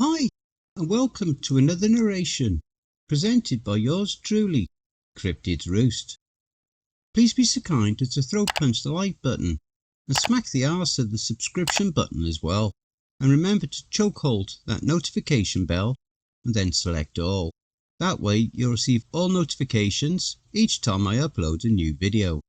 Hi, and welcome to another narration, presented by yours truly, Cryptids Roost. Please be so kind as to throw punch the like button, and smack the arse of the subscription button as well, and remember to chokehold that notification bell, and then select all. That way you'll receive all notifications each time I upload a new video.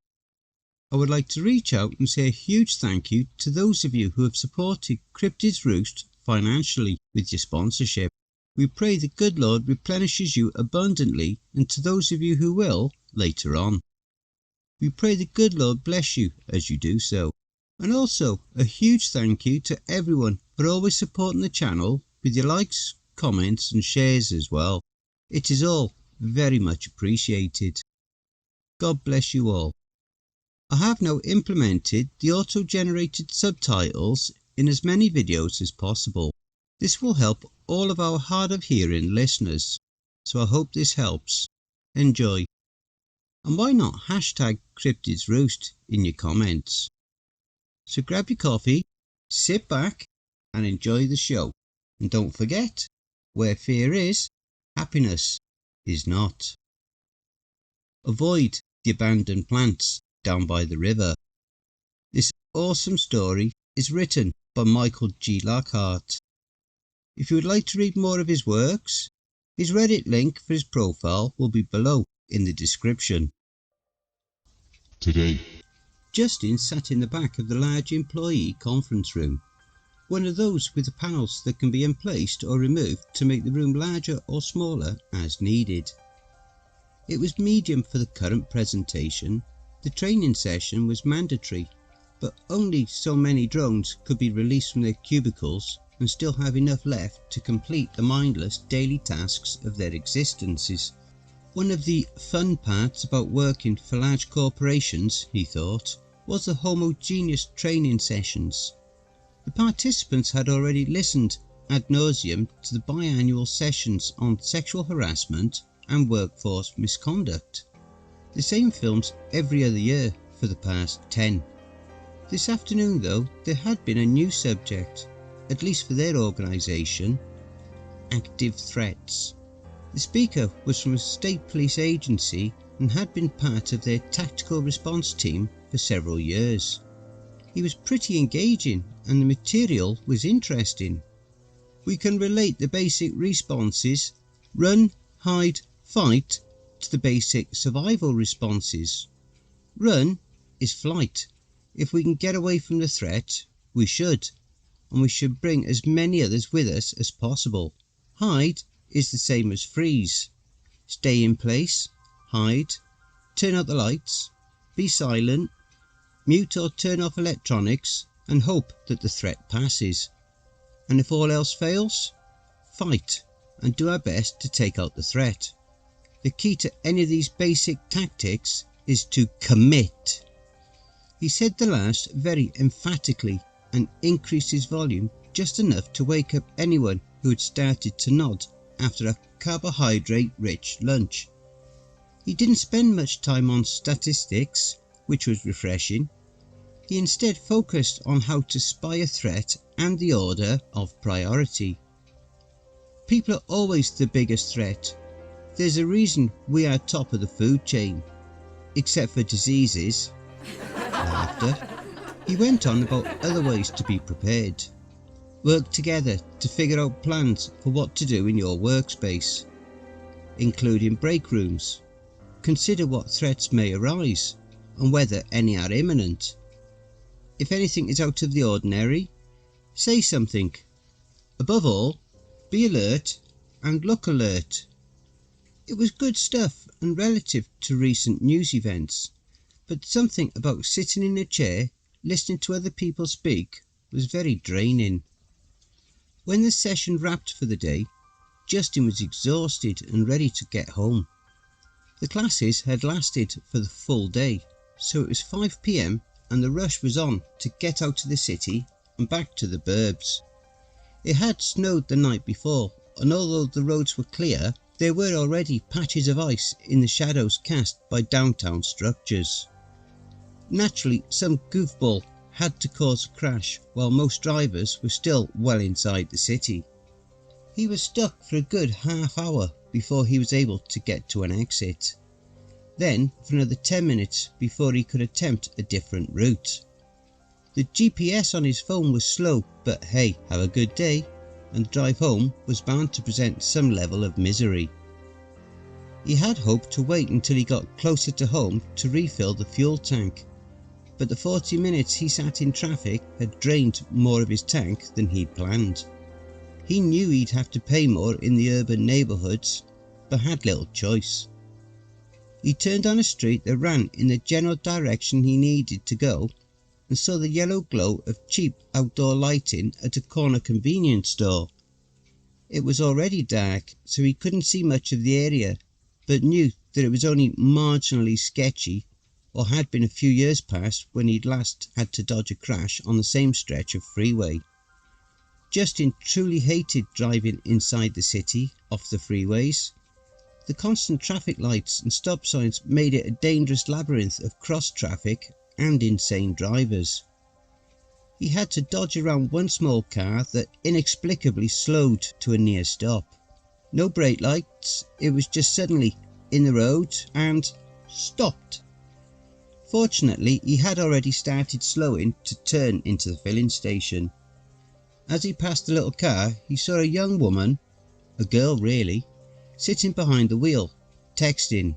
I would like to reach out and say a huge thank you to those of you who have supported Cryptids Roost financially with your sponsorship. We pray the good Lord replenishes you abundantly, and to those of you who will later on. We pray the good Lord bless you as you do so. And also a huge thank you to everyone for always supporting the channel with your likes, comments and shares as well. It is all very much appreciated. God bless you all. I have now implemented the auto-generated subtitles in as many videos as possible. This will help all of our hard of hearing listeners, so I hope this helps. Enjoy. And why not hashtag Cryptids Roost in your comments? So grab your coffee, sit back and enjoy the show. And don't forget, where fear is, happiness is not. Avoid the abandoned plants down by the river. This awesome story is written by Michael G. Lockhart. If you would like to read more of his works, his Reddit link for his profile will be below in the description. Today, Justin sat in the back of the large employee conference room, one of those with the panels that can be emplaced or removed to make the room larger or smaller as needed. It was medium for the current presentation. The training session was mandatory, but only so many drones could be released from their cubicles and still have enough left to complete the mindless daily tasks of their existences. One of the fun parts about working for large corporations, he thought, was the homogeneous training sessions. The participants had already listened ad nauseum to the biannual sessions on sexual harassment and workforce misconduct. The same films every other year for the past 10. This afternoon though, there had been a new subject, at least for their organisation: active threats. The speaker was from a state police agency and had been part of their tactical response team for several years. He was pretty engaging and the material was interesting. We can relate the basic responses: run, hide, fight, to the basic survival responses. Run is flight. If we can get away from the threat, we should, and we should bring as many others with us as possible. Hide is the same as freeze. Stay in place, hide, turn out the lights, be silent, mute or turn off electronics and hope that the threat passes. And if all else fails, fight and do our best to take out the threat. The key to any of these basic tactics is to commit. He said the last very emphatically and increased his volume just enough to wake up anyone who had started to nod after a carbohydrate-rich lunch. He didn't spend much time on statistics, which was refreshing. He instead focused on how to spy a threat and the order of priority. People are always the biggest threat. There's a reason we are top of the food chain, except for diseases. Laughter. He went on about other ways to be prepared. Work together to figure out plans for what to do in your workspace, including break rooms. Consider what threats may arise and whether any are imminent. If anything is out of the ordinary, say something. Above all, be alert and look alert. It was good stuff and relative to recent news events, but something about sitting in a chair listening to other people speak was very draining. When the session wrapped for the day, Justin was exhausted and ready to get home. The classes had lasted for the full day, so it was 5 PM and the rush was on to get out of the city and back to the burbs. It had snowed the night before, and although the roads were clear, there were already patches of ice in the shadows cast by downtown structures. Naturally, some goofball had to cause a crash while most drivers were still well inside the city. He was stuck for a good half hour before he was able to get to an exit. Then for another 10 minutes before he could attempt a different route. The GPS on his phone was slow, but hey, have a good day, and the drive home was bound to present some level of misery. He had hoped to wait until he got closer to home to refill the fuel tank, but the 40 minutes he sat in traffic had drained more of his tank than he'd planned. He knew he'd have to pay more in the urban neighbourhoods, but had little choice. He turned on a street that ran in the general direction he needed to go and saw the yellow glow of cheap outdoor lighting at a corner convenience store. It was already dark, so he couldn't see much of the area, but knew that it was only marginally sketchy, or had been a few years past when he'd last had to dodge a crash on the same stretch of freeway. Justin truly hated driving inside the city, off the freeways. The constant traffic lights and stop signs made it a dangerous labyrinth of cross traffic and insane drivers. He had to dodge around one small car that inexplicably slowed to a near stop. No brake lights, it was just suddenly in the road and stopped. Fortunately, he had already started slowing to turn into the filling station. As he passed the little car, he saw a young woman, a girl really, sitting behind the wheel, texting.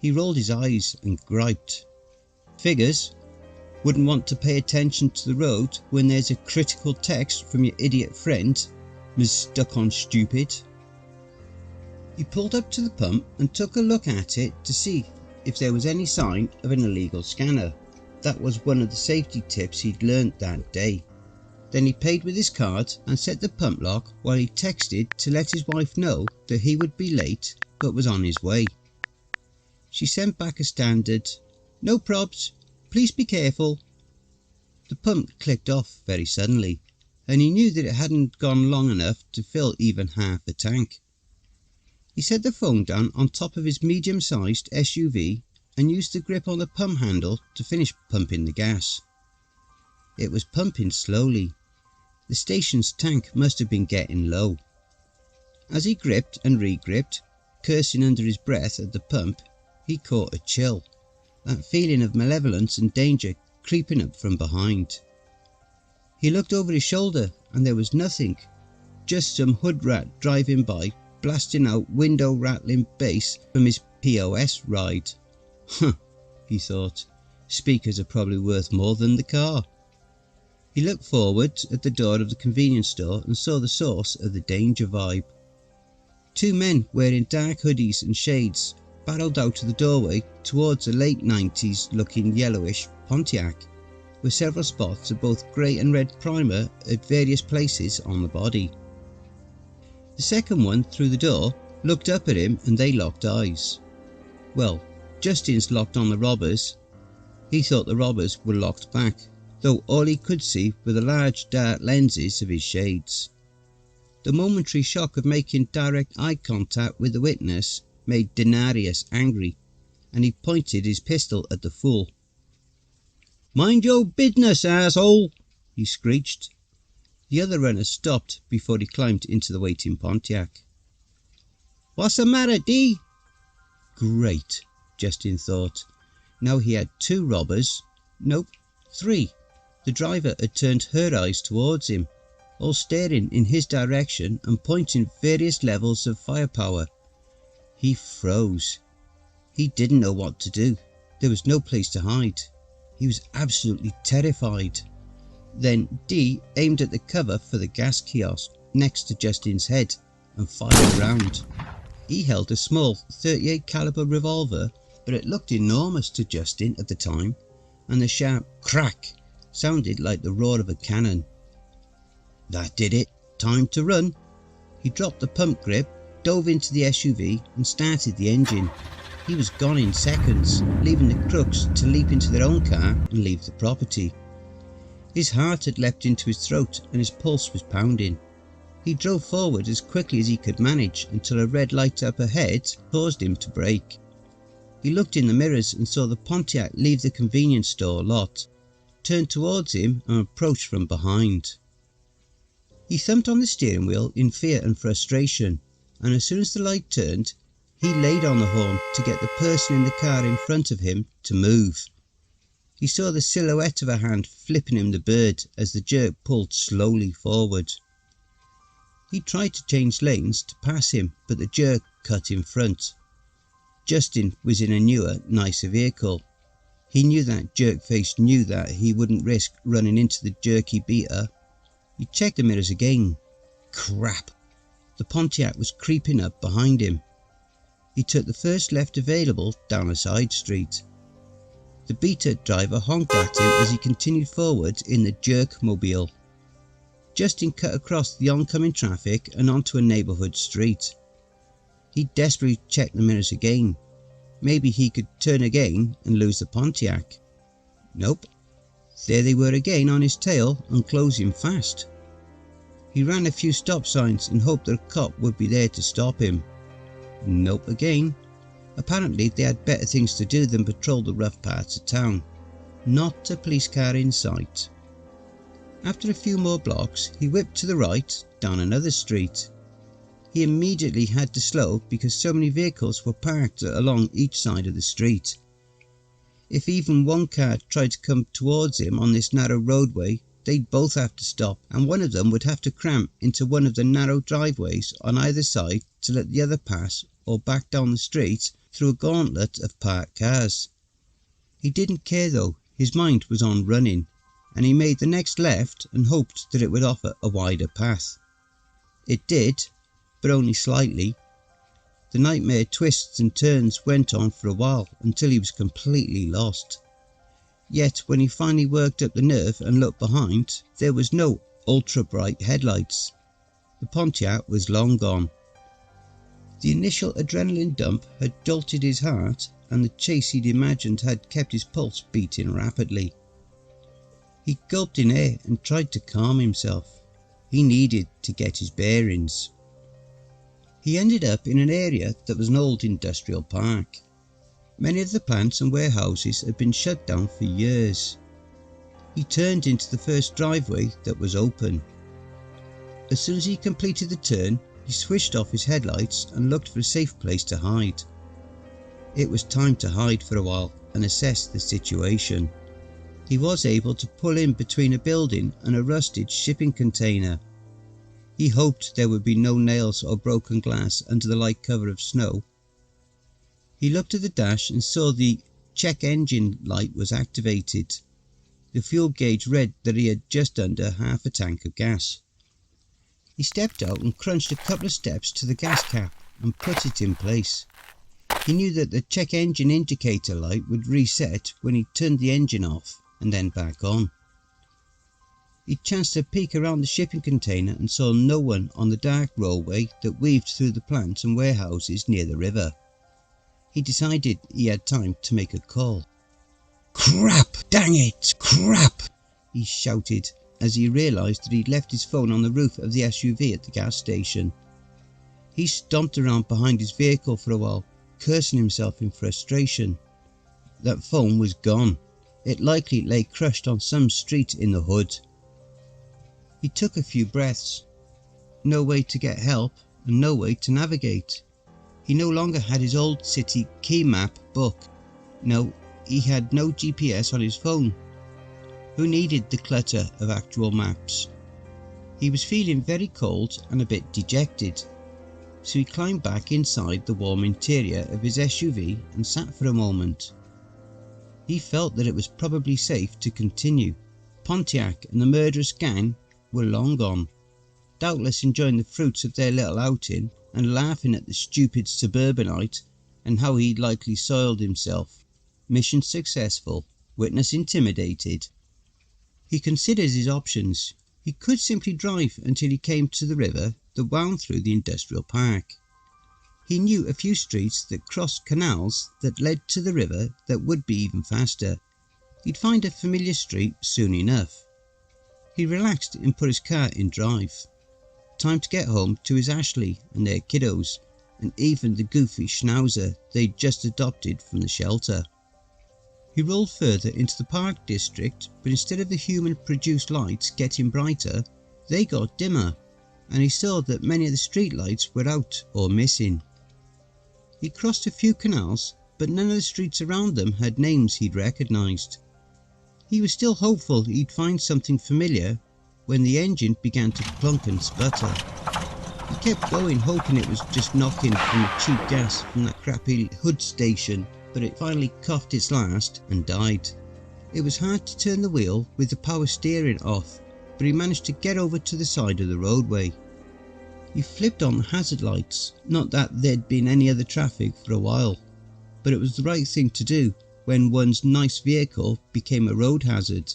He rolled his eyes and griped. Figures, wouldn't want to pay attention to the road when there's a critical text from your idiot friend, Ms. Stuck on Stupid. He pulled up to the pump and took a look at it to see if there was any sign of an illegal scanner. That was one of the safety tips he'd learnt that day. Then he paid with his card and set the pump lock while he texted to let his wife know that he would be late but was on his way. She sent back a standard, "No probs, please be careful." The pump clicked off very suddenly, and he knew that it hadn't gone long enough to fill even half the tank. He set the phone down on top of his medium-sized SUV and used the grip on the pump handle to finish pumping the gas. It was pumping slowly. The station's tank must have been getting low. As he gripped and re-gripped, cursing under his breath at the pump, he caught a chill, that feeling of malevolence and danger creeping up from behind. He looked over his shoulder and there was nothing, just some hood rat driving by, blasting out window-rattling bass from his POS ride. Huh, he thought, speakers are probably worth more than the car. He looked forward at the door of the convenience store and saw the source of the danger vibe. Two men wearing dark hoodies and shades barreled out of the doorway towards a late 90s looking yellowish Pontiac, with several spots of both grey and red primer at various places on the body. The second one through the door looked up at him and they locked eyes. Well, Justin's locked on the robbers. He thought the robbers were locked back, though all he could see were the large dark lenses of his shades. The momentary shock of making direct eye contact with the witness made Denarius angry, and he pointed his pistol at the fool. "Mind your business, asshole!" he screeched. The other runner stopped before he climbed into the waiting Pontiac. "What's the matter, D?" Great, Justin thought. Now he had two robbers. Nope, three. The driver had turned her eyes towards him, all staring in his direction and pointing various levels of firepower. He froze. He didn't know what to do. There was no place to hide. He was absolutely terrified. Then D aimed at the cover for the gas kiosk next to Justin's head and fired a round. He held a small .38 caliber revolver, but it looked enormous to Justin at the time, and the sharp crack sounded like the roar of a cannon. That did it. Time to run. He dropped the pump grip, dove into the SUV and started the engine. He was gone in seconds, leaving the crooks to leap into their own car and leave the property. His heart had leapt into his throat and his pulse was pounding. He drove forward as quickly as he could manage until a red light up ahead caused him to brake. He looked in the mirrors and saw the Pontiac leave the convenience store lot, turn towards him and approach from behind. He thumped on the steering wheel in fear and frustration, and as soon as the light turned, he laid on the horn to get the person in the car in front of him to move. He saw the silhouette of a hand flipping him the bird as the jerk pulled slowly forward. He tried to change lanes to pass him, but the jerk cut in front. Justin was in a newer, nicer vehicle. He knew that Jerkface knew that he wouldn't risk running into the jerky beater. He checked the mirrors again. Crap! The Pontiac was creeping up behind him. He took the first left available down a side street. The beater driver honked at him as he continued forward in the jerkmobile. Justin cut across the oncoming traffic and onto a neighbourhood street. He desperately checked the mirrors again. Maybe he could turn again and lose the Pontiac. Nope. There they were again on his tail and closing fast. He ran a few stop signs and hoped that a cop would be there to stop him. Nope again. Apparently they had better things to do than patrol the rough parts of town. Not a police car in sight. After a few more blocks, he whipped to the right down another street. He immediately had to slow because so many vehicles were parked along each side of the street. If even one car tried to come towards him on this narrow roadway, they'd both have to stop, and one of them would have to cram into one of the narrow driveways on either side to let the other pass or back down the street through a gauntlet of parked cars. He didn't care though, his mind was on running, and he made the next left and hoped that it would offer a wider path. It did, but only slightly. The nightmare twists and turns went on for a while until he was completely lost. Yet when he finally worked up the nerve and looked behind, there was no ultra bright headlights. The Pontiac was long gone. The initial adrenaline dump had jolted his heart, and the chase he'd imagined had kept his pulse beating rapidly. He gulped in air and tried to calm himself. He needed to get his bearings. He ended up in an area that was an old industrial park. Many of the plants and warehouses had been shut down for years. He turned into the first driveway that was open. As soon as he completed the turn, he switched off his headlights and looked for a safe place to hide. It was time to hide for a while and assess the situation. He was able to pull in between a building and a rusted shipping container. He hoped there would be no nails or broken glass under the light cover of snow. He looked at the dash and saw the check engine light was activated. The fuel gauge read that he had just under half a tank of gas. He stepped out and crunched a couple of steps to the gas cap and put it in place. He knew that the check engine indicator light would reset when he turned the engine off and then back on. He chanced a peek around the shipping container and saw no one on the dark roadway that weaved through the plants and warehouses near the river. He decided he had time to make a call. "Crap! Dang it! Crap!" he shouted as he realised that he'd left his phone on the roof of the SUV at the gas station. He stomped around behind his vehicle for a while, cursing himself in frustration. That phone was gone. It likely lay crushed on some street in the hood. He took a few breaths. No way to get help and no way to navigate. He no longer had his old city key map book. No, he had no GPS on his phone. Who needed the clutter of actual maps? He was feeling very cold and a bit dejected, so he climbed back inside the warm interior of his SUV and sat for a moment. He felt that it was probably safe to continue. Pontiac and the murderous gang were long gone, doubtless enjoying the fruits of their little outing and laughing at the stupid suburbanite and how he'd likely soiled himself. Mission successful. Witness intimidated. He considered his options. He could simply drive until he came to the river that wound through the industrial park. He knew a few streets that crossed canals that led to the river that would be even faster. He'd find a familiar street soon enough. He relaxed and put his car in drive. Time to get home to his Ashley and their kiddos, and even the goofy schnauzer they'd just adopted from the shelter. He rolled further into the park district, but instead of the human-produced lights getting brighter, They got dimmer, and he saw that many of the street lights were out or missing. He crossed a few canals, but none of the streets around them had names he'd recognised. He was still hopeful he'd find something familiar when the engine began to clunk and sputter. He kept going, hoping it was just knocking on the cheap gas from that crappy hood station, but it finally coughed its last and died. It was hard to turn the wheel with the power steering off, but he managed to get over to the side of the roadway. He flipped on the hazard lights, not that there'd been any other traffic for a while, but it was the right thing to do when one's nice vehicle became a road hazard.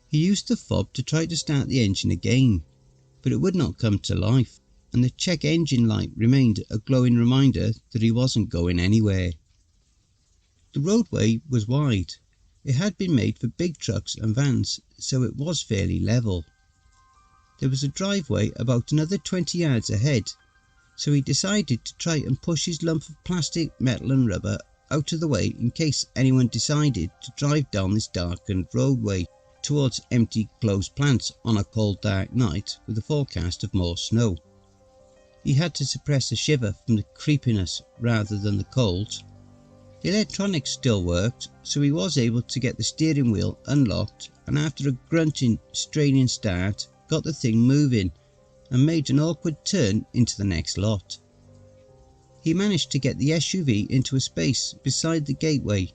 He used the fob to try to start the engine again, but it would not come to life, and the check engine light remained a glowing reminder that he wasn't going anywhere. The roadway was wide. It had been made for big trucks and vans, so it was fairly level. There was a driveway about another 20 yards ahead, so he decided to try and push his lump of plastic, metal and rubber out of the way in case anyone decided to drive down this darkened roadway towards empty closed plants on a cold dark night with a forecast of more snow. He had to suppress a shiver from the creepiness rather than the cold. The electronics still worked, so he was able to get the steering wheel unlocked, and after a grunting, straining start, got the thing moving and made an awkward turn into the next lot. He managed to get the SUV into a space beside the gateway.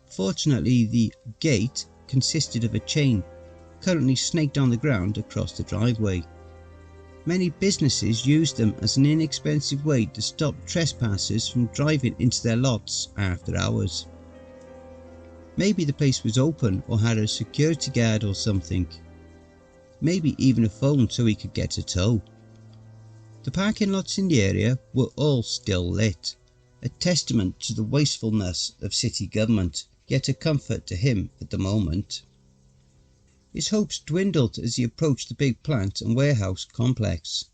Fortunately, the gate consisted of a chain currently snaked on the ground across the driveway. Many businesses used them as an inexpensive way to stop trespassers from driving into their lots after hours. Maybe the place was open or had a security guard or something. Maybe even a phone so he could get a tow. The parking lots in the area were all still lit, a testament to the wastefulness of city government, yet a comfort to him at the moment. His hopes dwindled as he approached the big plant and warehouse complex.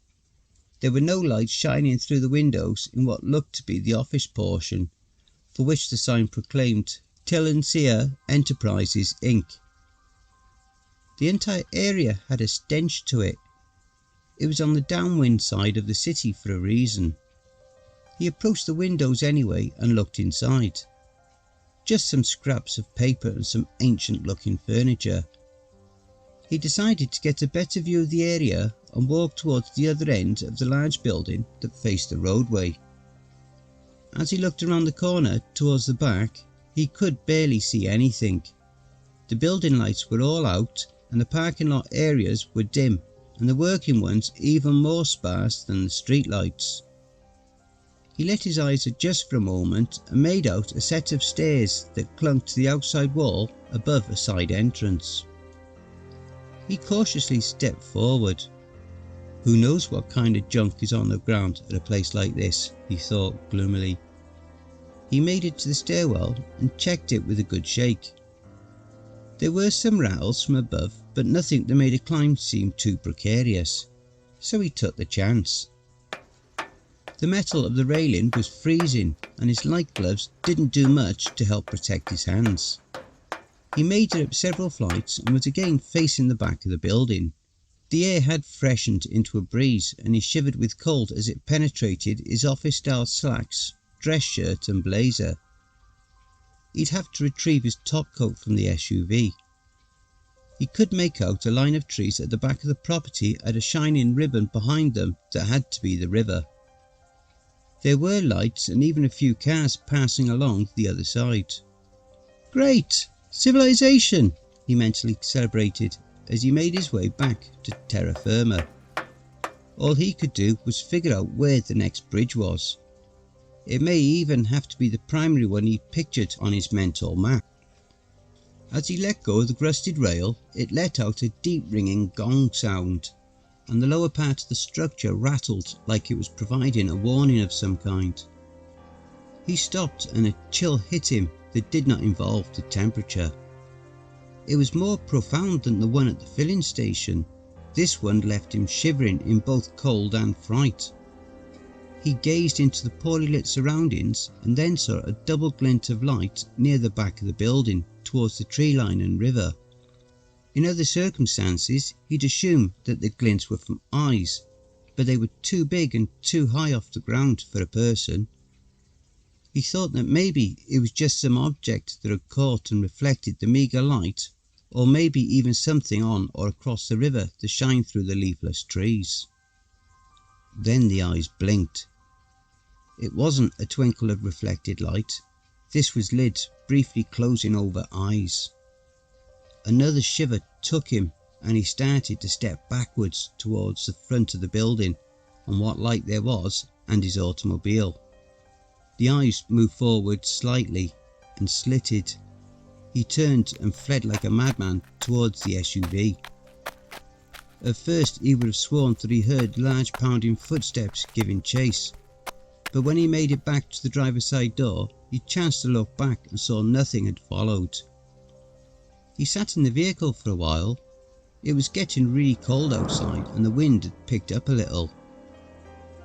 There were no lights shining through the windows in what looked to be the office portion, for which the sign proclaimed Telencia Enterprises Inc. The entire area had a stench to it. It was on the downwind side of the city for a reason. He approached the windows anyway and looked inside. Just some scraps of paper and some ancient looking furniture. He decided to get a better view of the area and walk towards the other end of the large building that faced the roadway. As he looked around the corner towards the back, he could barely see anything. The building lights were all out and the parking lot areas were dim, and the working ones even more sparse than the street lights. He let his eyes adjust for a moment and made out a set of stairs that clung to the outside wall above a side entrance. He cautiously stepped forward. Who knows what kind of junk is on the ground at a place like this, he thought gloomily. He made it to the stairwell and checked it with a good shake. There were some rattles from above, but nothing that made a climb seem too precarious, so he took the chance. The metal of the railing was freezing and his light gloves didn't do much to help protect his hands. He made it up several flights and was again facing the back of the building. The air had freshened into a breeze and he shivered with cold as it penetrated his office-style slacks, dress shirt and blazer. He'd have to retrieve his top coat from the SUV. He could make out a line of trees at the back of the property and a shining ribbon behind them that had to be the river. There were lights and even a few cars passing along the other side. Great! Civilization! He mentally celebrated as he made his way back to terra firma. All he could do was figure out where the next bridge was. It may even have to be the primary one he pictured on his mental map. As he let go of the rusted rail, it let out a deep ringing gong sound, and the lower part of the structure rattled like it was providing a warning of some kind. He stopped and a chill hit him that did not involve the temperature. It was more profound than the one at the filling station. This one left him shivering in both cold and fright. He gazed into the poorly lit surroundings and then saw a double glint of light near the back of the building towards the tree line and river. In other circumstances he'd assumed that the glints were from eyes, but they were too big and too high off the ground for a person. He thought that maybe it was just some object that had caught and reflected the meagre light, or maybe even something on or across the river that shined through the leafless trees. Then the eyes blinked. It wasn't a twinkle of reflected light. This was lids briefly closing over eyes. Another shiver took him and he started to step backwards towards the front of the building and what light there was and his automobile. The eyes moved forward slightly and slitted. He turned and fled like a madman towards the SUV. At first he would have sworn that he heard large pounding footsteps giving chase, but when he made it back to the driver's side door, he chanced to look back and saw nothing had followed. He sat in the vehicle for a while. It was getting really cold outside and the wind had picked up a little.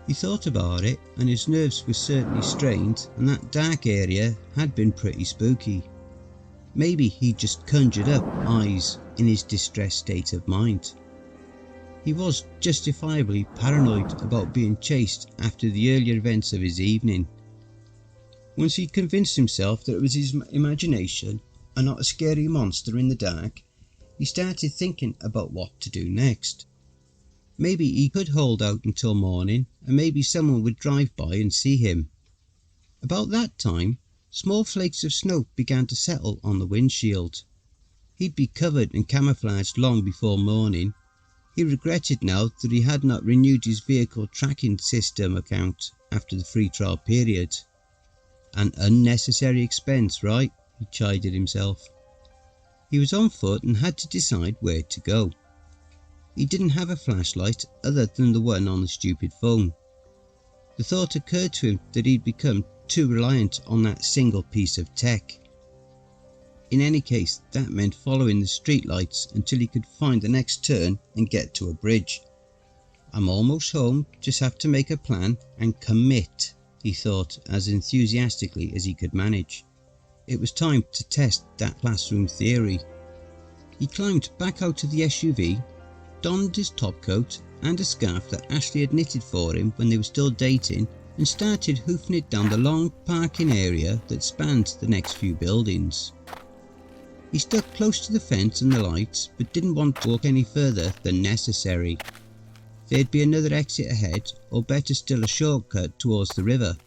He thought about it and his nerves were certainly strained, and that dark area had been pretty spooky. Maybe he just conjured up eyes in his distressed state of mind. He was justifiably paranoid about being chased after the earlier events of his evening. Once he'd convinced himself that it was his imagination and not a scary monster in the dark, he started thinking about what to do next. Maybe he could hold out until morning and maybe someone would drive by and see him. About that time, small flakes of snow began to settle on the windshield. He'd be covered and camouflaged long before morning. He regretted now that he had not renewed his vehicle tracking system account after the free trial period. An unnecessary expense, right? He chided himself. He was on foot and had to decide where to go. He didn't have a flashlight other than the one on the stupid phone. The thought occurred to him that he'd become too reliant on that single piece of tech. In any case, that meant following the streetlights until he could find the next turn and get to a bridge. I'm almost home, just have to make a plan and commit, he thought as enthusiastically as he could manage. It was time to test that classroom theory. He climbed back out of the SUV, donned his topcoat and a scarf that Ashley had knitted for him when they were still dating, and started hoofing it down the long parking area that spanned the next few buildings. He stuck close to the fence and the lights, but didn't want to walk any further than necessary. There'd be another exit ahead, or better still a shortcut towards the river.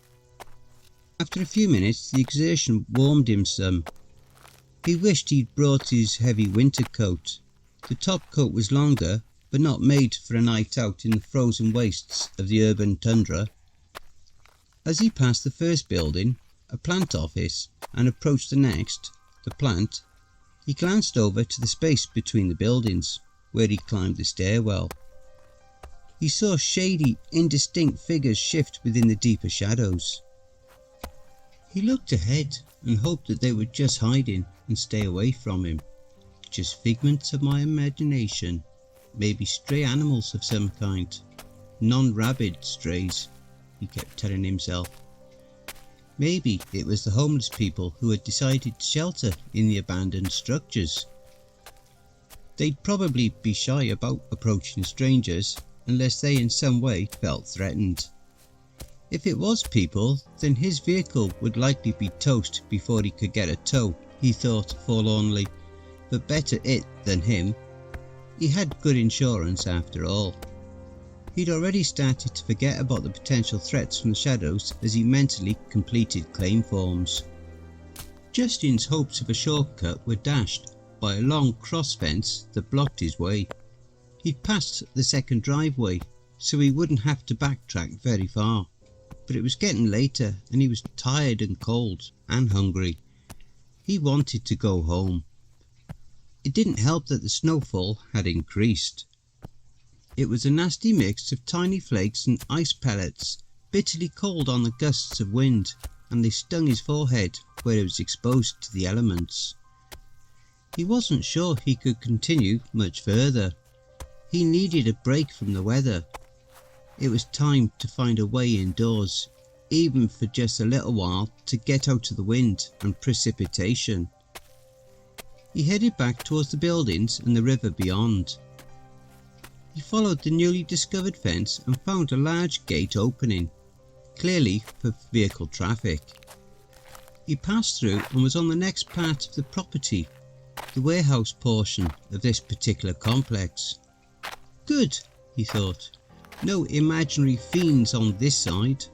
After a few minutes the exertion warmed him some. He wished he'd brought his heavy winter coat. The top coat was longer, but not made for a night out in the frozen wastes of the urban tundra. As he passed the first building, a plant office, and approached the next, the plant, he glanced over to the space between the buildings, where he climbed the stairwell. He saw shady, indistinct figures shift within the deeper shadows. He looked ahead and hoped that they were just hiding and stay away from him. Just figments of my imagination. Maybe stray animals of some kind. Non-rabid strays, he kept telling himself. Maybe it was the homeless people who had decided to shelter in the abandoned structures. They'd probably be shy about approaching strangers unless they in some way felt threatened. If it was people, then his vehicle would likely be toast before he could get a tow, he thought forlornly, but better it than him. He had good insurance after all. He'd already started to forget about the potential threats from the shadows as he mentally completed claim forms. Justin's hopes of a shortcut were dashed by a long cross fence that blocked his way. He'd passed the second driveway, so he wouldn't have to backtrack very far. But it was getting later and he was tired and cold and hungry. He wanted to go home. It didn't help that the snowfall had increased. It was a nasty mix of tiny flakes and ice pellets, bitterly cold on the gusts of wind, and they stung his forehead where it was exposed to the elements. He wasn't sure he could continue much further. He needed a break from the weather. It was time to find a way indoors, even for just a little while, to get out of the wind and precipitation. He headed back towards the buildings and the river beyond. He followed the newly discovered fence and found a large gate opening, clearly for vehicle traffic. He passed through and was on the next part of the property, the warehouse portion of this particular complex. Good, he thought, no imaginary fiends on this side.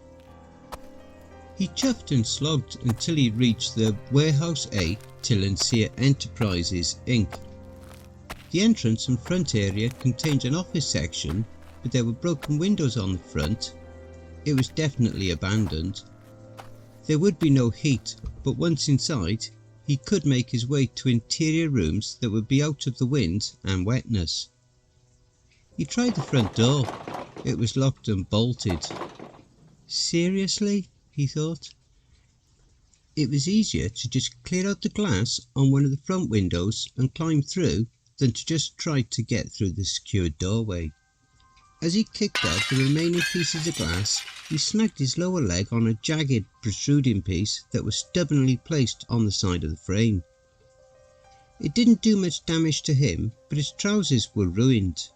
He chuffed and slogged until he reached the Warehouse A Tillandsia Enterprises Inc. The entrance and front area contained an office section, but there were broken windows on the front. It was definitely abandoned. There would be no heat, but once inside, he could make his way to interior rooms that would be out of the wind and wetness. He tried the front door. It was locked and bolted. Seriously? He thought. It was easier to just clear out the glass on one of the front windows and climb through than to just try to get through the secured doorway. As he kicked out the remaining pieces of glass, he snagged his lower leg on a jagged, protruding piece that was stubbornly placed on the side of the frame. It didn't do much damage to him, but his trousers were ruined.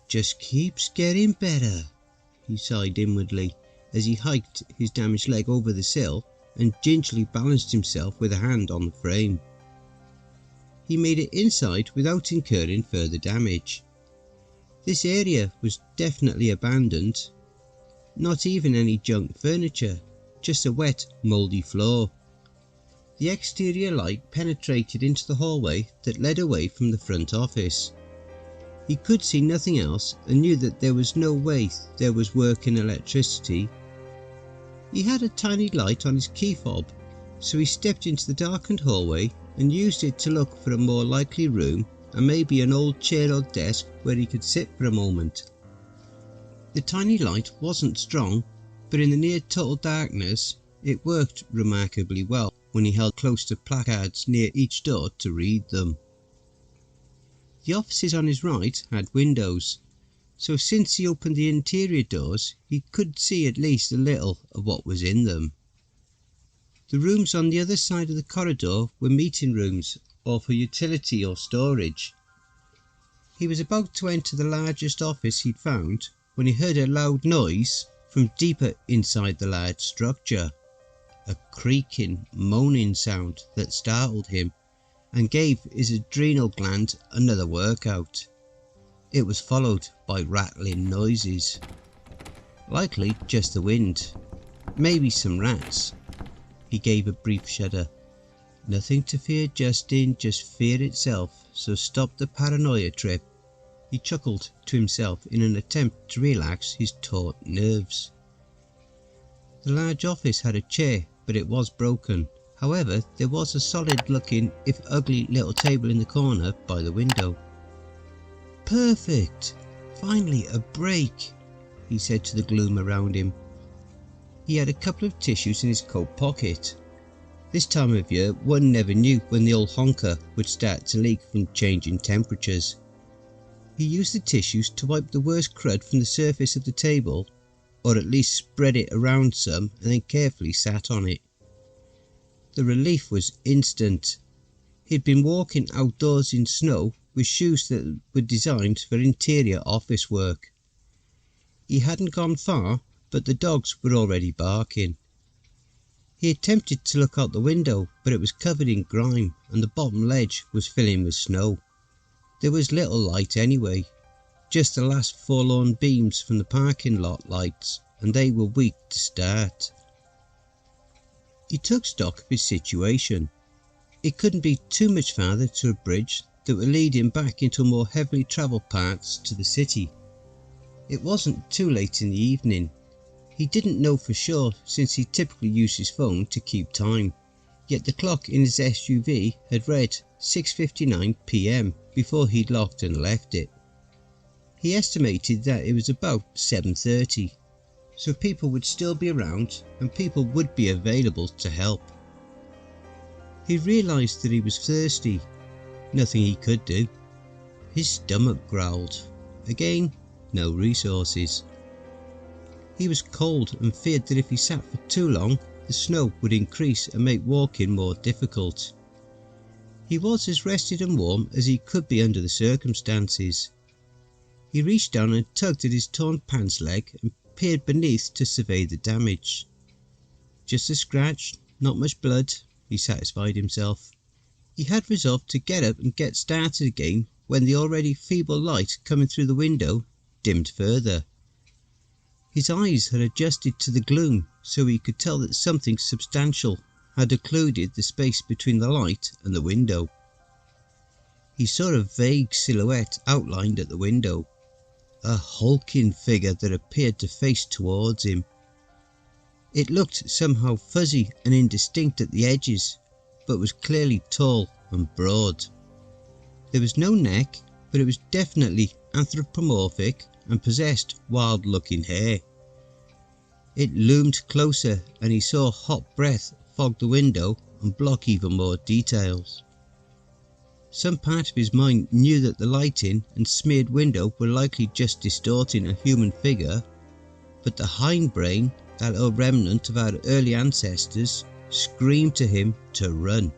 Just keeps getting better, he sighed inwardly as he hiked his damaged leg over the sill and gingerly balanced himself with a hand on the frame. He made it inside without incurring further damage. This area was definitely abandoned. Not even any junk furniture, just a wet, mouldy floor. The exterior light penetrated into the hallway that led away from the front office. He could see nothing else and knew that there was no way there was working electricity. He had a tiny light on his key fob, so he stepped into the darkened hallway and used it to look for a more likely room and maybe an old chair or desk where he could sit for a moment. The tiny light wasn't strong, but in the near total darkness it worked remarkably well when he held close to placards near each door to read them. The offices on his right had windows, so since he opened the interior doors he could see at least a little of what was in them. The rooms on the other side of the corridor were meeting rooms or for utility or storage. He was about to enter the largest office he'd found when he heard a loud noise from deeper inside the large structure, a creaking, moaning sound that startled him and gave his adrenal gland another workout. It was followed by rattling noises. Likely just the wind, maybe some rats. He gave a brief shudder. Nothing to fear, Justin, just fear itself, so stop the paranoia trip. He chuckled to himself in an attempt to relax his taut nerves. The large office had a chair, but it was broken. However, there was a solid-looking, if ugly, little table in the corner by the window. Perfect! Finally a break, he said to the gloom around him. He had a couple of tissues in his coat pocket. This time of year one never knew when the old honker would start to leak from changing temperatures. He used the tissues to wipe the worst crud from the surface of the table, or at least spread it around some and then carefully sat on it. The relief was instant. He'd been walking outdoors in snow with shoes that were designed for interior office work. He hadn't gone far, but the dogs were already barking. He attempted to look out the window, but it was covered in grime and the bottom ledge was filling with snow. There was little light anyway, just the last forlorn beams from the parking lot lights, and they were weak to start. He took stock of his situation. It couldn't be too much farther to a bridge that would lead him back into more heavily travelled parts to the city. It wasn't too late in the evening. He didn't know for sure since he typically used his phone to keep time, yet the clock in his SUV had read 6:59 PM before he'd locked and left it. He estimated that it was about 7:30, so people would still be around and people would be available to help. He realised that he was thirsty. Nothing he could do. His stomach growled. Again, no resources. He was cold and feared that if he sat for too long, the snow would increase and make walking more difficult. He was as rested and warm as he could be under the circumstances. He reached down and tugged at his torn pants leg and peered beneath to survey the damage. Just a scratch, not much blood, he satisfied himself. He had resolved to get up and get started again when the already feeble light coming through the window dimmed further. His eyes had adjusted to the gloom so he could tell that something substantial had occluded the space between the light and the window. He saw a vague silhouette outlined at the window, a hulking figure that appeared to face towards him. It looked somehow fuzzy and indistinct at the edges, but was clearly tall and broad. There was no neck, but it was definitely anthropomorphic and possessed wild-looking hair. It loomed closer and he saw hot breath fog the window and block even more details. Some part of his mind knew that the lighting and smeared window were likely just distorting a human figure, but the hindbrain, that old remnant of our early ancestors, screamed to him to run.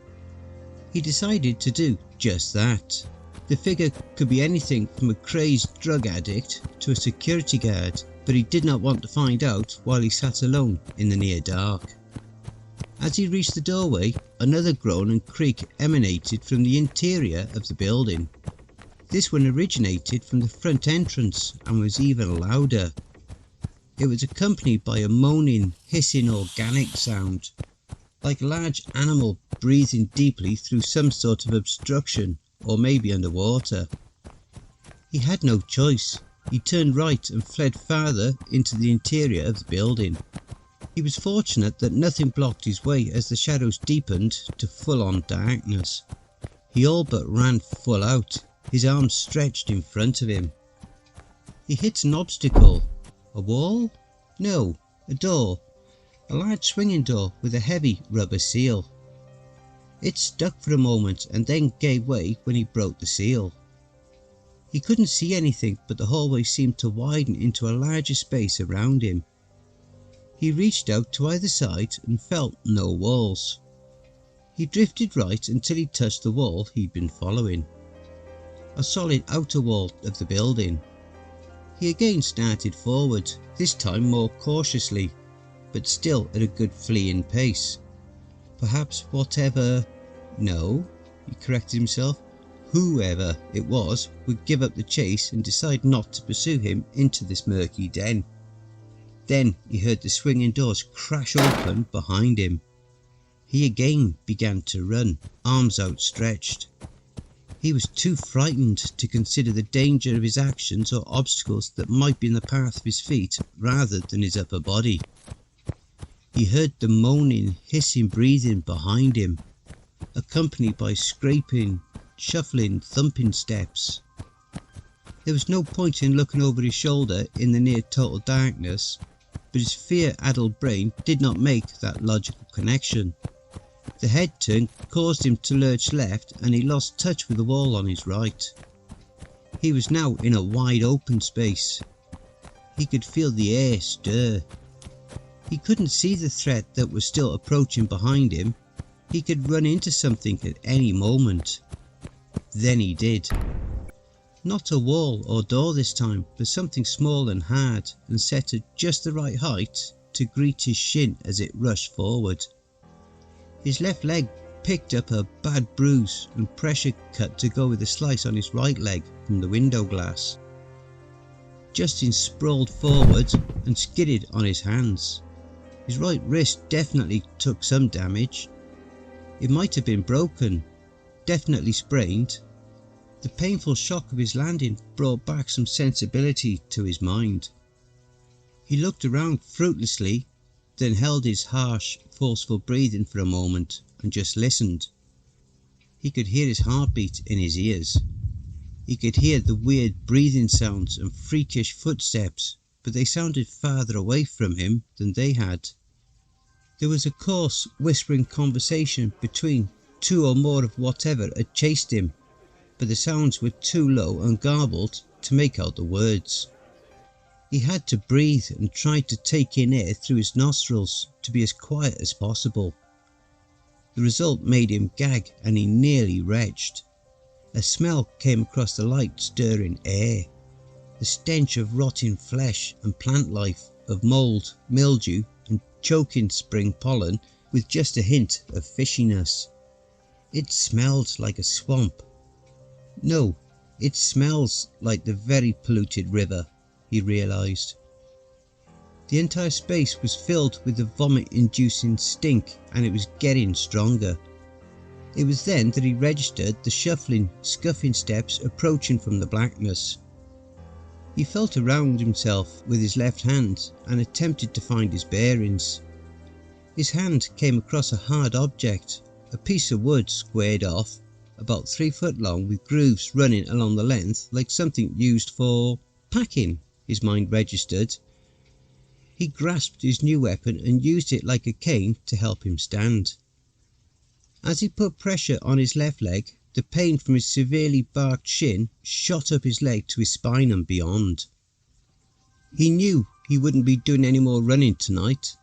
He decided to do just that. The figure could be anything from a crazed drug addict to a security guard, but he did not want to find out while he sat alone in the near dark. As he reached the doorway, another groan and creak emanated from the interior of the building. This one originated from the front entrance and was even louder. It was accompanied by a moaning, hissing organic sound, like a large animal breathing deeply through some sort of obstruction, or maybe underwater. He had no choice. He turned right and fled farther into the interior of the building. He was fortunate that nothing blocked his way as the shadows deepened to full-on darkness. He all but ran full out, his arms stretched in front of him. He hit an obstacle. A wall? No, a door. A large swinging door with a heavy rubber seal. It stuck for a moment and then gave way when he broke the seal. He couldn't see anything, but the hallway seemed to widen into a larger space around him. He reached out to either side and felt no walls. He drifted right until he touched the wall he'd been following. A solid outer wall of the building. He again started forward, this time more cautiously, but still at a good fleeing pace. Perhaps no, he corrected himself, whoever it was would give up the chase and decide not to pursue him into this murky den. Then he heard the swinging doors crash open behind him. He again began to run, arms outstretched. He was too frightened to consider the danger of his actions or obstacles that might be in the path of his feet rather than his upper body. He heard the moaning, hissing breathing behind him, accompanied by scraping, shuffling, thumping steps. There was no point in looking over his shoulder in the near total darkness, but his fear-addled brain did not make that logical connection. The head turn caused him to lurch left and he lost touch with the wall on his right. He was now in a wide open space. He could feel the air stir. He couldn't see the threat that was still approaching behind him. He could run into something at any moment. Then he did. Not a wall or door this time, but something small and hard and set at just the right height to greet his shin as it rushed forward. His left leg picked up a bad bruise and pressure cut to go with a slice on his right leg from the window glass. Justin sprawled forward and skidded on his hands. His right wrist definitely took some damage. It might have been broken, definitely sprained. The painful shock of his landing brought back some sensibility to his mind. He looked around fruitlessly, then held his harsh, forceful breathing for a moment and just listened. He could hear his heartbeat in his ears. He could hear the weird breathing sounds and freakish footsteps, but they sounded farther away from him than they had. There was a coarse, whispering conversation between two or more of whatever had chased him, but the sounds were too low and garbled to make out the words. He had to breathe and tried to take in air through his nostrils to be as quiet as possible. The result made him gag and he nearly retched. A smell came across the light stirring air. The stench of rotting flesh and plant life, of mould, mildew and choking spring pollen with just a hint of fishiness. It smelled like a swamp. No, it smells like the very polluted river, he realised. The entire space was filled with the vomit-inducing stink and it was getting stronger. It was then that he registered the shuffling, scuffing steps approaching from the blackness. He felt around himself with his left hand and attempted to find his bearings. His hand came across a hard object, a piece of wood squared off, about 3 foot long with grooves running along the length like something used for packing, his mind registered. He grasped his new weapon and used it like a cane to help him stand. As he put pressure on his left leg, the pain from his severely barked shin shot up his leg to his spine and beyond. He knew he wouldn't be doing any more running tonight.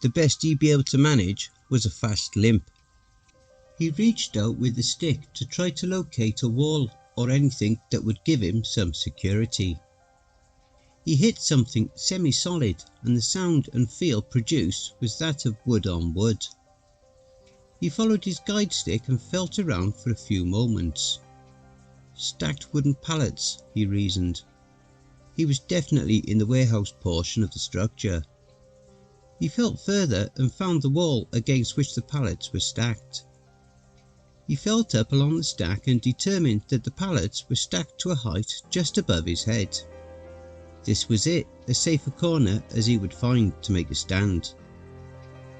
The best he'd be able to manage was a fast limp. He reached out with the stick to try to locate a wall or anything that would give him some security. He hit something semi-solid and the sound and feel produced was that of wood on wood. He followed his guide stick and felt around for a few moments. Stacked wooden pallets, he reasoned. He was definitely in the warehouse portion of the structure. He felt further and found the wall against which the pallets were stacked. He felt up along the stack and determined that the pallets were stacked to a height just above his head. This was it, as safe a corner as he would find to make a stand.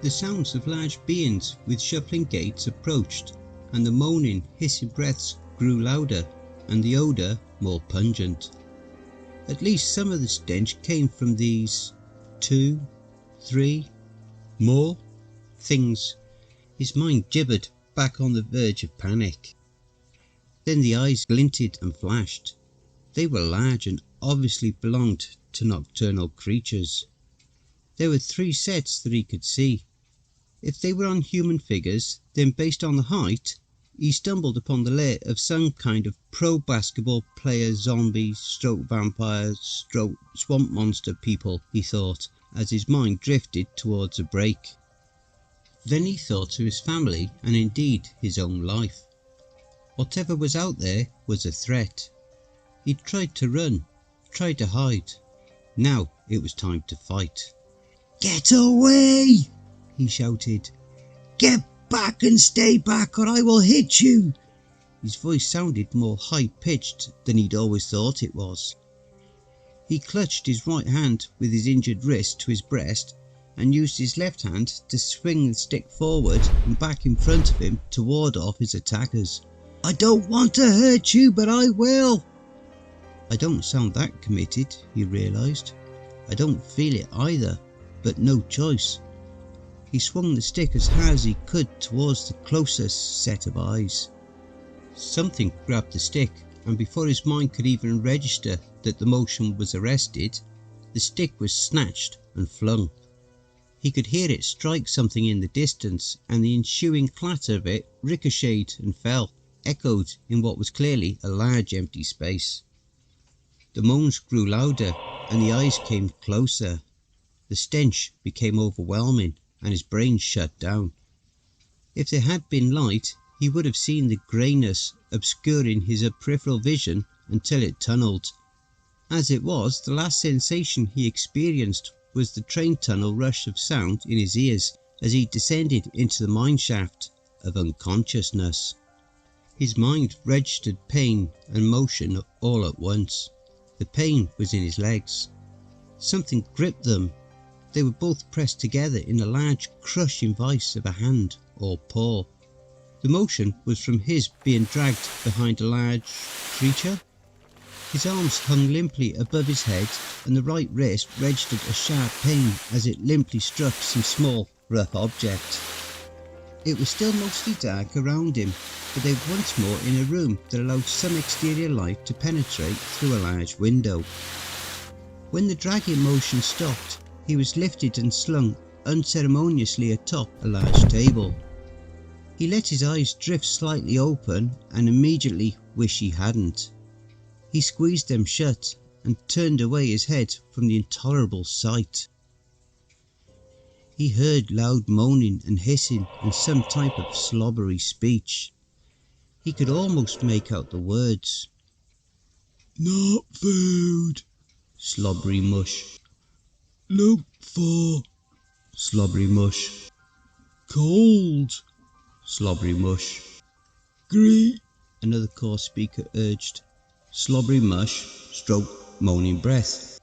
The sounds of large beings with shuffling gaits approached, and the moaning, hissing breaths grew louder, and the odour more pungent. At least some of the stench came from these 2, 3, more things. His mind gibbered, back on the verge of panic. Then the eyes glinted and flashed. They were large and obviously belonged to nocturnal creatures. There were 3 sets that he could see. If they were on human figures, then based on the height, he stumbled upon the lair of some kind of pro basketball player zombie stroke vampire stroke swamp monster people, he thought, as his mind drifted towards a break. Then he thought of his family and indeed his own life. Whatever was out there was a threat. He tried to run, tried to hide. Now it was time to fight. "Get away!" he shouted. "Get back and stay back or I will hit you!" His voice sounded more high-pitched than he'd always thought it was. He clutched his right hand with his injured wrist to his breast and used his left hand to swing the stick forward and back in front of him to ward off his attackers. "I don't want to hurt you, but I will." I don't sound that committed, he realised. I don't feel it either, but no choice. He swung the stick as hard as he could towards the closest set of eyes. Something grabbed the stick, and before his mind could even register that the motion was arrested, the stick was snatched and flung. He could hear it strike something in the distance, and the ensuing clatter of it ricocheted and fell, echoed in what was clearly a large empty space. The moans grew louder, and the eyes came closer. The stench became overwhelming, and his brain shut down. If there had been light, he would have seen the greyness obscuring his peripheral vision until it tunnelled. As it was, the last sensation he experienced was the train tunnel rush of sound in his ears as he descended into the mineshaft of unconsciousness. His mind registered pain and motion all at once. The pain was in his legs. Something gripped them. They were both pressed together in a large crushing vice of a hand or paw. The motion was from his being dragged behind a large creature. His arms hung limply above his head and the right wrist registered a sharp pain as it limply struck some small, rough object. It was still mostly dark around him, but they were once more in a room that allowed some exterior light to penetrate through a large window. When the dragging motion stopped, he was lifted and slung unceremoniously atop a large table. He let his eyes drift slightly open and immediately wished he hadn't. He squeezed them shut and turned away his head from the intolerable sight. He heard loud moaning and hissing and some type of slobbery speech. He could almost make out the words. "Not food," slobbery mush. "Look for," slobbery mush. "Cold," slobbery mush. "Greet," another coarse speaker urged. Slobbery mush stroke moaning breath.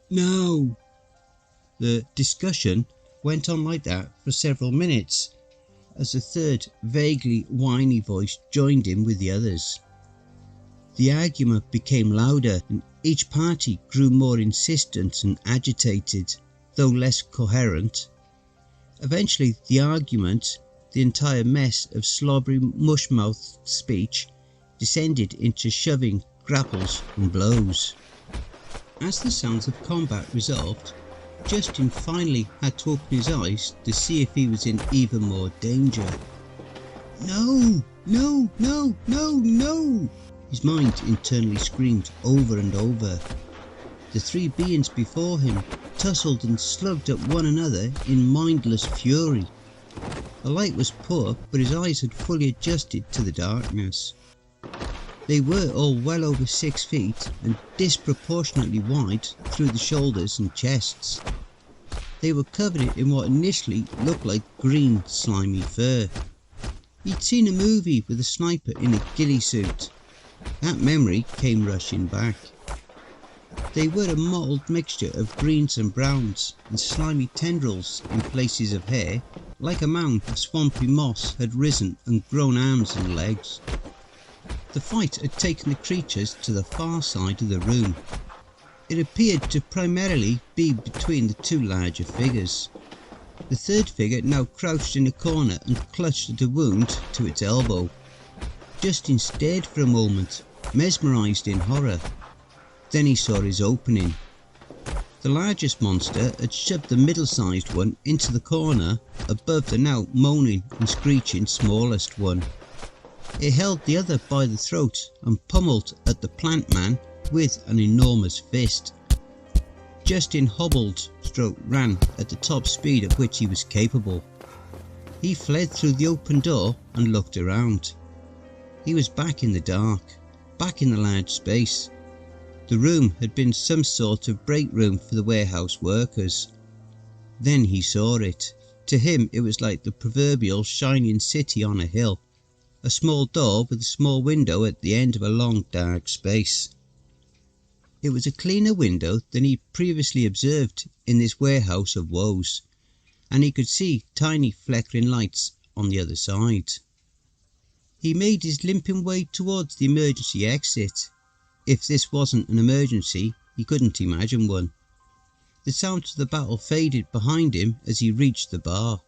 "Now." The discussion went on like that for several minutes, as a third vaguely whiny voice joined in with the others. The argument became louder and each party grew more insistent and agitated, though less coherent. Eventually the argument, the entire mess of slobbery mush-mouthed speech, descended into shoving, grapples and blows. As the sounds of combat resolved, Justin finally had to open his eyes to see if he was in even more danger. "No, no, no, no, no!" his mind internally screamed over and over. The three beings before him tussled and slugged at one another in mindless fury. The light was poor, but his eyes had fully adjusted to the darkness. They were all well over 6 feet and disproportionately wide through the shoulders and chests. They were covered in what initially looked like green slimy fur. He'd seen a movie with a sniper in a ghillie suit. That memory came rushing back. They were a mottled mixture of greens and browns and slimy tendrils in places of hair, like a mound of swampy moss had risen and grown arms and legs. The fight had taken the creatures to the far side of the room. It appeared to primarily be between the two larger figures. The third figure now crouched in a corner and clutched at a wound to its elbow. Justin stared for a moment, mesmerised in horror. Then he saw his opening. The largest monster had shoved the middle-sized one into the corner above the now moaning and screeching smallest one. It held the other by the throat and pummeled at the plant man with an enormous fist. Justin ran at the top speed at which he was capable. He fled through the open door and looked around. He was back in the dark, back in the large space. The room had been some sort of break room for the warehouse workers. Then he saw it. To him it was like the proverbial shining city on a hill. A small door with a small window at the end of a long dark space. It was a cleaner window than he'd previously observed in this warehouse of woes, and he could see tiny flickering lights on the other side. He made his limping way towards the emergency exit. If this wasn't an emergency, he couldn't imagine one. The sounds of the battle faded behind him as he reached the bar.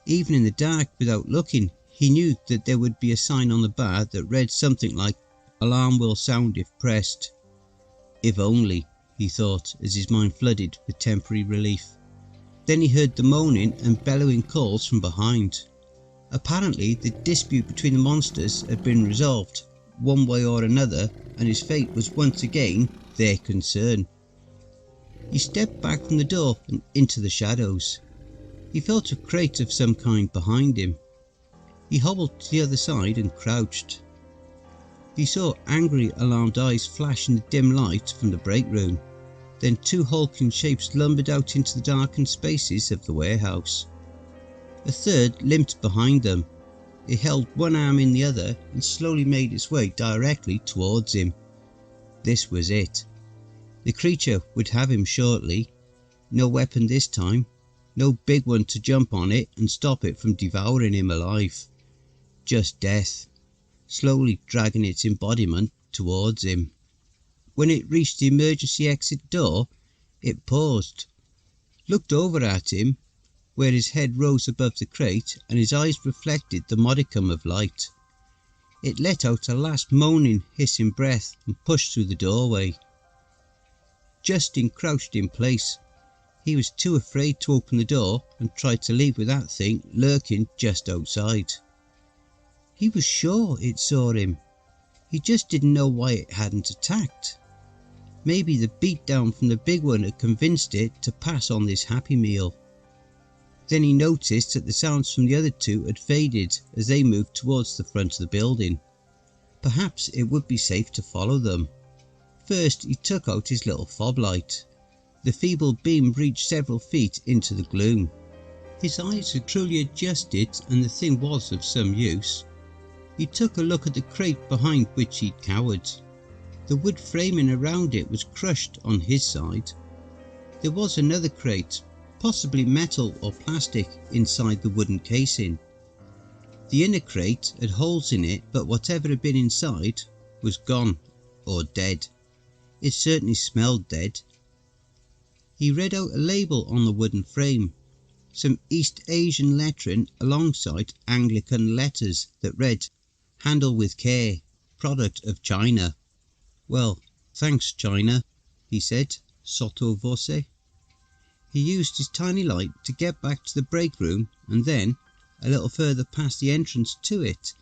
Even in the dark, without looking, he knew that there would be a sign on the bar that read something like "Alarm will sound if pressed." If only, he thought as his mind flooded with temporary relief. Then he heard the moaning and bellowing calls from behind. Apparently the dispute between the monsters had been resolved, one way or another, and his fate was once again their concern. He stepped back from the door and into the shadows. He felt a crate of some kind behind him. He hobbled to the other side and crouched. He saw angry, alarmed eyes flash in the dim light from the break room. Then two hulking shapes lumbered out into the darkened spaces of the warehouse. A third limped behind them. It held one arm in the other and slowly made its way directly towards him. This was it. The creature would have him shortly. No weapon this time. No big one to jump on it and stop it from devouring him alive. Just death, slowly dragging its embodiment towards him. When it reached the emergency exit door, it paused, looked over at him, where his head rose above the crate and his eyes reflected the modicum of light. It let out a last moaning, hissing breath and pushed through the doorway. Justin crouched in place. He was too afraid to open the door and tried to leave with that thing lurking just outside. He was sure it saw him. He just didn't know why it hadn't attacked. Maybe the beatdown from the big one had convinced it to pass on this happy meal. Then he noticed that the sounds from the other two had faded as they moved towards the front of the building. Perhaps it would be safe to follow them. First he took out his little fob light. The feeble beam reached several feet into the gloom. His eyes had truly adjusted and the thing was of some use. He took a look at the crate behind which he'd cowered. The wood framing around it was crushed on his side. There was another crate, possibly metal or plastic, inside the wooden casing. The inner crate had holes in it, but whatever had been inside was gone or dead. It certainly smelled dead. He read out a label on the wooden frame, some East Asian lettering alongside Anglican letters that read, "Handle with care, product of China." "Well, thanks China," he said, sotto voce. He used his tiny light to get back to the break room, and then, a little further past the entrance to it,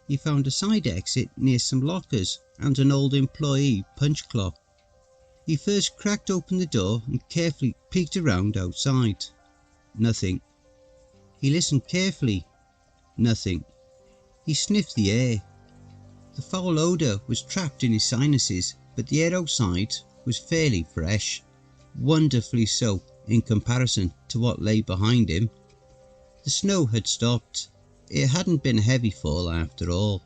he found a side exit near some lockers and an old employee punch clock. He first cracked open the door and carefully peeked around outside. Nothing. He listened carefully. Nothing. He sniffed the air. The foul odour was trapped in his sinuses, but the air outside was fairly fresh. Wonderfully so in comparison to what lay behind him. The snow had stopped. It hadn't been a heavy fall after all.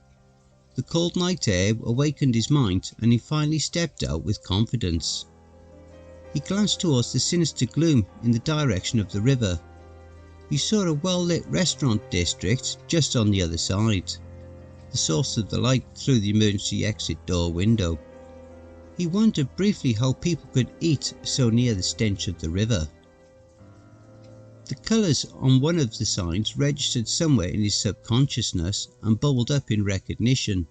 The cold night air awakened his mind and he finally stepped out with confidence. He glanced towards the sinister gloom in the direction of the river. He saw a well-lit restaurant district just on the other side, the source of the light through the emergency exit door window. He wondered briefly how people could eat so near the stench of the river. The colours on one of the signs registered somewhere in his subconsciousness and bubbled up in recognition.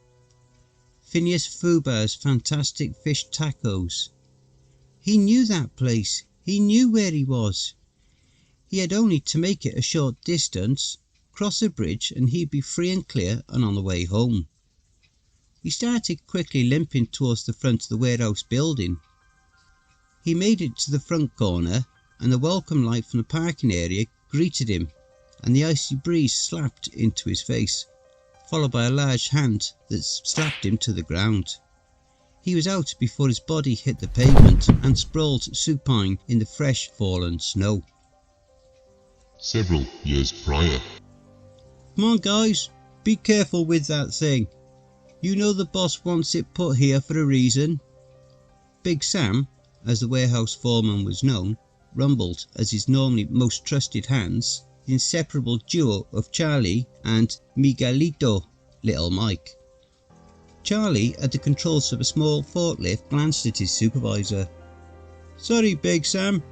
Phineas Fubar's Fantastic Fish Tacos. He knew that place. He knew where he was. He had only to make it a short distance, cross a bridge, and he'd be free and clear and on the way home. He started quickly limping towards the front of the warehouse building. He made it to the front corner, and the welcome light from the parking area greeted him, and the icy breeze slapped into his face, followed by a large hand that slapped him to the ground. He was out before his body hit the pavement and sprawled supine in the fresh fallen snow. Several years prior. "Come on guys, be careful with that thing. You know the boss wants it put here for a reason." Big Sam, as the warehouse foreman was known, rumbled as his normally most trusted hands, the inseparable duo of Charlie and Miguelito, Little Mike. Charlie, at the controls of a small forklift, glanced at his supervisor. "Sorry Big Sam,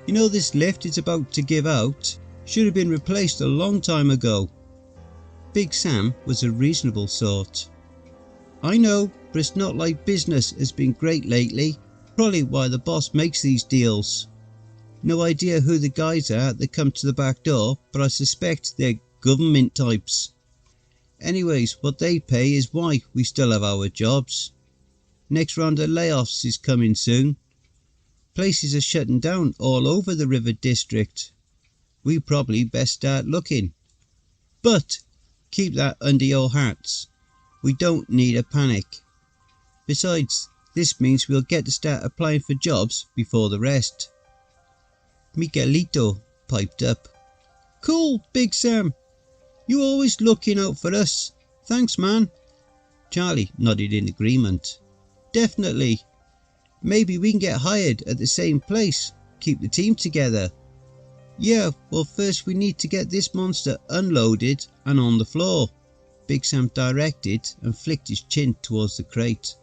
you know this lift is about to give out. Should have been replaced a long time ago." Big Sam was a reasonable sort. "I know, but it's not like business has been great lately. Probably why the boss makes these deals. No idea who the guys are that come to the back door, but I suspect they're government types. Anyways, what they pay is why we still have our jobs. Next round of layoffs is coming soon. Places are shutting down all over the river district. We probably best start looking. But keep that under your hats. We don't need a panic. Besides, this means we'll get to start applying for jobs before the rest." Miguelito piped up. "Cool, Big Sam. You always looking out for us. Thanks, man." Charlie nodded in agreement. "Definitely. Maybe we can get hired at the same place. Keep the team together." "Yeah, well first we need to get this monster unloaded and on the floor," Big Sam directed and flicked his chin towards the crate.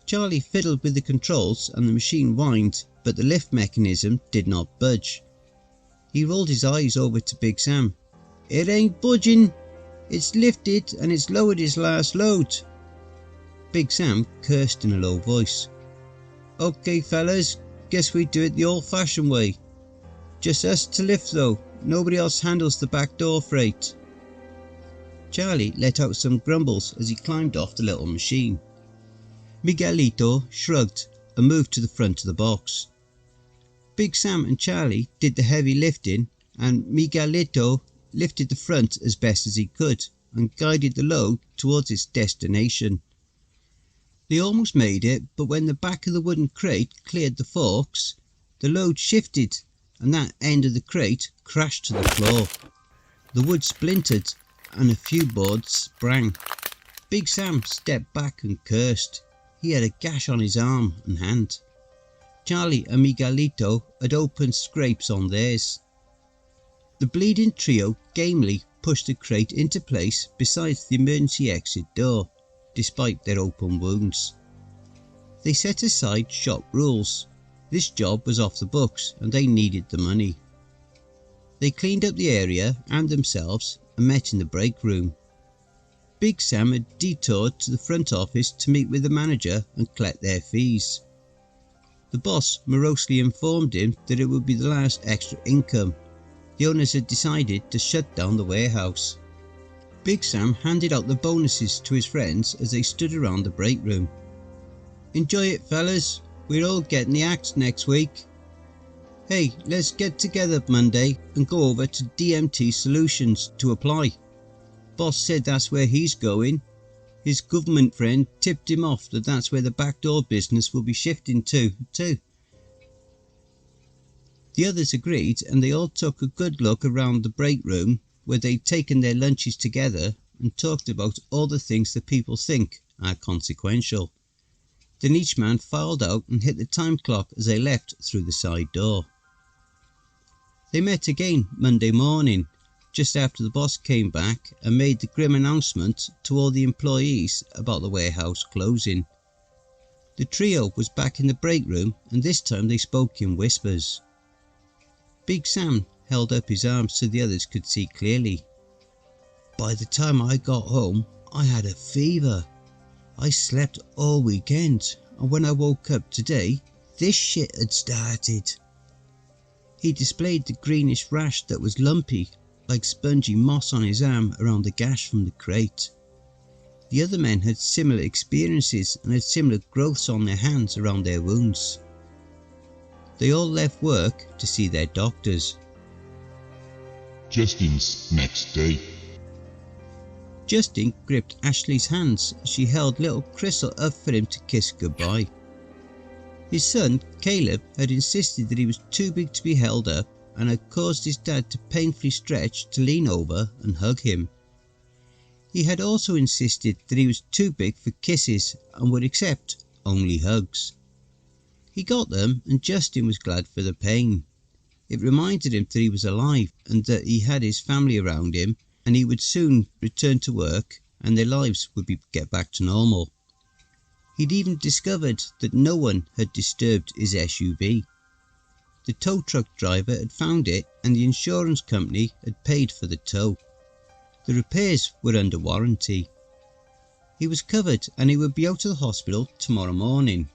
Charlie fiddled with the controls and the machine whined, but the lift mechanism did not budge. He rolled his eyes over to Big Sam. "It ain't budging. It's lifted and it's lowered his last load." Big Sam cursed in a low voice. "Okay fellas, guess we do it the old-fashioned way. Just us to lift though, nobody else handles the back door freight." Charlie let out some grumbles as he climbed off the little machine. Miguelito shrugged and moved to the front of the box. Big Sam and Charlie did the heavy lifting, and Miguelito lifted the front as best as he could and guided the load towards its destination. They almost made it, but when the back of the wooden crate cleared the forks, the load shifted and that end of the crate crashed to the floor. The wood splintered and a few boards sprang. Big Sam stepped back and cursed. He had a gash on his arm and hand. Charlie and Miguelito had open scrapes on theirs. The bleeding trio gamely pushed the crate into place beside the emergency exit door, despite their open wounds. They set aside shop rules. This job was off the books and they needed the money. They cleaned up the area and themselves and met in the break room. Big Sam had detoured to the front office to meet with the manager and collect their fees. The boss morosely informed him that it would be the last extra income. The owners had decided to shut down the warehouse. Big Sam handed out the bonuses to his friends as they stood around the break room. "Enjoy it, fellas. We're all getting the axe next week. Hey, let's get together Monday and go over to DMT Solutions to apply. Boss said that's where he's going. His government friend tipped him off that that's where the backdoor business will be shifting to, too." The others agreed and they all took a good look around the break room where they'd taken their lunches together and talked about all the things that people think are consequential. Then each man filed out and hit the time clock as they left through the side door. They met again Monday morning, just after the boss came back and made the grim announcement to all the employees about the warehouse closing. The trio was back in the break room and this time they spoke in whispers. Big Sam held up his arms so the others could see clearly. "By the time I got home, I had a fever. I slept all weekend, and when I woke up today, this shit had started." He displayed the greenish rash that was lumpy, like spongy moss on his arm around the gash from the crate. The other men had similar experiences and had similar growths on their hands around their wounds. They all left work to see their doctors. Justin's next day. Justin gripped Ashley's hands as she held little Crystal up for him to kiss goodbye. His son, Caleb, had insisted that he was too big to be held up and had caused his dad to painfully stretch to lean over and hug him. He had also insisted that he was too big for kisses and would accept only hugs. He got them and Justin was glad for the pain. It reminded him that he was alive and that he had his family around him and he would soon return to work and their lives would get back to normal. He'd even discovered that no one had disturbed his SUV. The tow truck driver had found it and the insurance company had paid for the tow. The repairs were under warranty. He was covered and he would be out of the hospital tomorrow morning.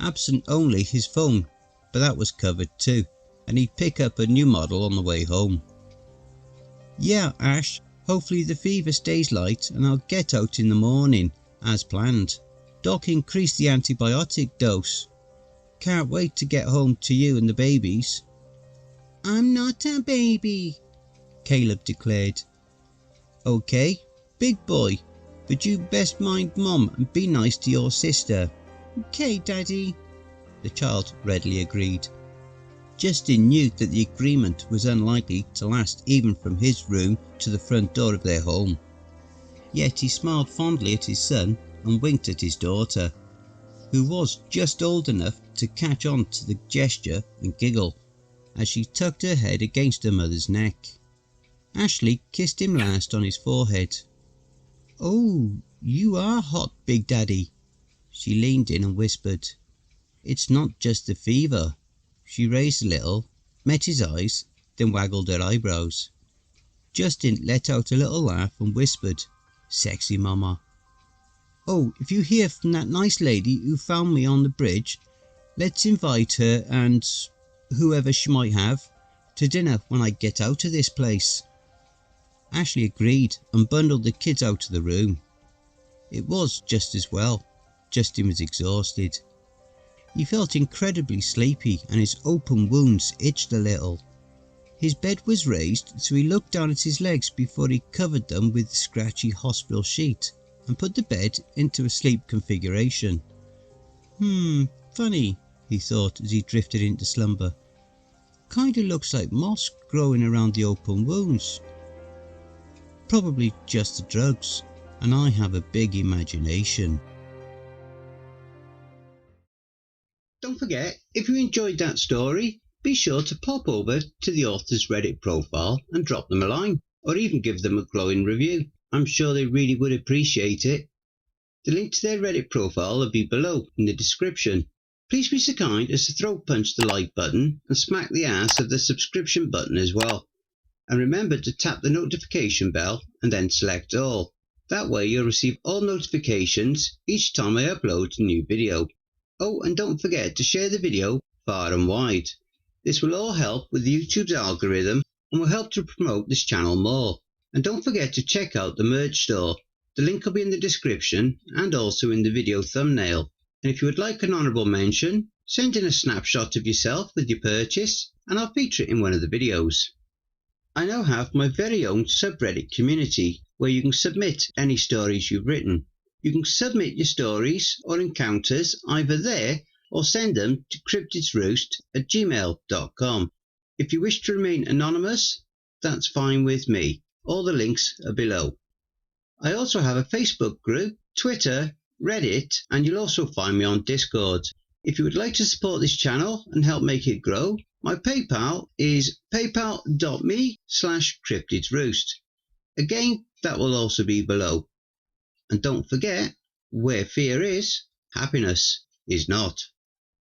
Absent only his phone, but that was covered too, and he'd pick up a new model on the way home. "Yeah, Ash, hopefully the fever stays light and I'll get out in the morning, as planned. Doc increased the antibiotic dose. Can't wait to get home to you and the babies." "I'm not a baby," Caleb declared. "Okay, big boy, but you best mind Mom and be nice to your sister." "Okay, Daddy," the child readily agreed. Justin knew that the agreement was unlikely to last even from his room to the front door of their home. Yet he smiled fondly at his son and winked at his daughter, who was just old enough to catch on to the gesture and giggle as she tucked her head against her mother's neck. Ashley kissed him last on his forehead. "Oh, you are hot, Big Daddy." She leaned in and whispered, "It's not just the fever." She raised a little, met his eyes, then waggled her eyebrows. Justin let out a little laugh and whispered, "Sexy mama." "Oh, if you hear from that nice lady who found me on the bridge, Let's invite her and whoever she might have to dinner when I get out of this place." Ashley agreed and bundled the kids out of the room. It was just as well. Justin was exhausted. He felt incredibly sleepy and his open wounds itched a little. His bed was raised, so he looked down at his legs before he covered them with the scratchy hospital sheet and put the bed into a sleep configuration. Funny, he thought as he drifted into slumber. Kinda looks like moss growing around the open wounds. Probably just the drugs, and I have a big imagination. Don't forget, if you enjoyed that story, be sure to pop over to the author's Reddit profile and drop them a line, or even give them a glowing review. I'm sure they really would appreciate it. The link to their Reddit profile will be below in the description. Please be so kind as to throat punch the like button and smack the ass of the subscription button as well. And remember to tap the notification bell and then select all. That way you'll receive all notifications each time I upload a new video. Oh, and don't forget to share the video far and wide. This will all help with YouTube's algorithm and will help to promote this channel more. And don't forget to check out the merch store. The link will be in the description and also in the video thumbnail. And if you would like an honourable mention, send in a snapshot of yourself with your purchase and I'll feature it in one of the videos. I now have my very own subreddit community where you can submit any stories you've written. You can submit your stories or encounters either there or send them to cryptidsroost@gmail.com. If you wish to remain anonymous, that's fine with me. All the links are below. I also have a Facebook group, Twitter, Reddit, and you'll also find me on Discord. If you would like to support this channel and help make it grow, my PayPal is paypal.me/cryptidsroost. Again, that will also be below. And don't forget, where fear is, happiness is not.